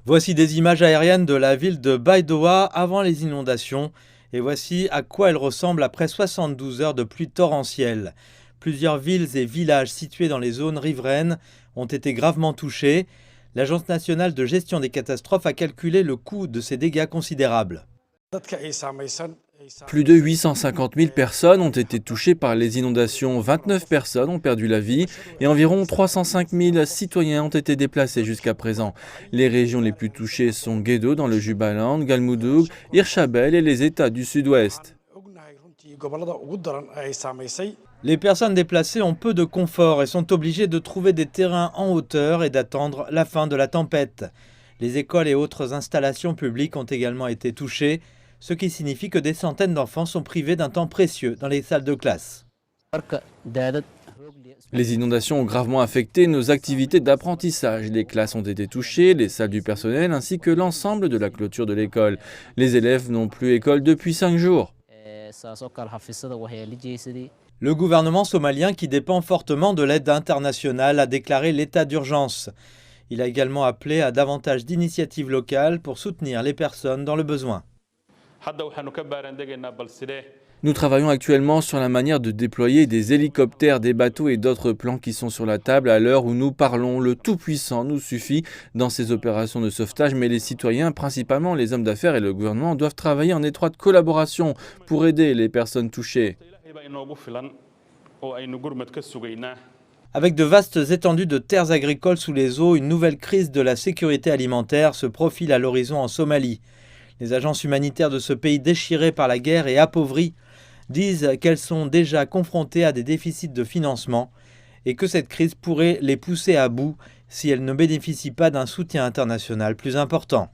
Voici des images aériennes de la ville de Baidoa avant les inondations et voici à quoi elle ressemble après 72 heures de pluie torrentielle. Plusieurs villes et villages situés dans les zones riveraines ont été gravement touchés. L'Agence nationale de gestion des catastrophes a calculé le coût de ces dégâts considérables. Plus de 850 000 personnes ont été touchées par les inondations, 29 personnes ont perdu la vie et environ 305 000 citoyens ont été déplacés jusqu'à présent. Les régions les plus touchées sont Gedo dans le Jubaland, Galmudug, Hirshabelle et les États du Sud-Ouest. Les personnes déplacées ont peu de confort et sont obligées de trouver des terrains en hauteur et d'attendre la fin de la tempête. Les écoles et autres installations publiques ont également été touchées, ce qui signifie que des centaines d'enfants sont privés d'un temps précieux dans les salles de classe. Les inondations ont gravement affecté nos activités d'apprentissage. Les classes ont été touchées, les salles du personnel ainsi que l'ensemble de la clôture de l'école. Les élèves n'ont plus école depuis 5 jours. Le gouvernement somalien, qui dépend fortement de l'aide internationale, a déclaré l'état d'urgence. Il a également appelé à davantage d'initiatives locales pour soutenir les personnes dans le besoin. Nous travaillons actuellement sur la manière de déployer des hélicoptères, des bateaux et d'autres plans qui sont sur la table à l'heure où nous parlons. Le Tout-Puissant nous suffit dans ces opérations de sauvetage, mais les citoyens, principalement les hommes d'affaires et le gouvernement, doivent travailler en étroite collaboration pour aider les personnes touchées. Avec de vastes étendues de terres agricoles sous les eaux, une nouvelle crise de la sécurité alimentaire se profile à l'horizon en Somalie. Les agences humanitaires de ce pays déchiré par la guerre et appauvri disent qu'elles sont déjà confrontées à des déficits de financement et que cette crise pourrait les pousser à bout si elles ne bénéficient pas d'un soutien international plus important.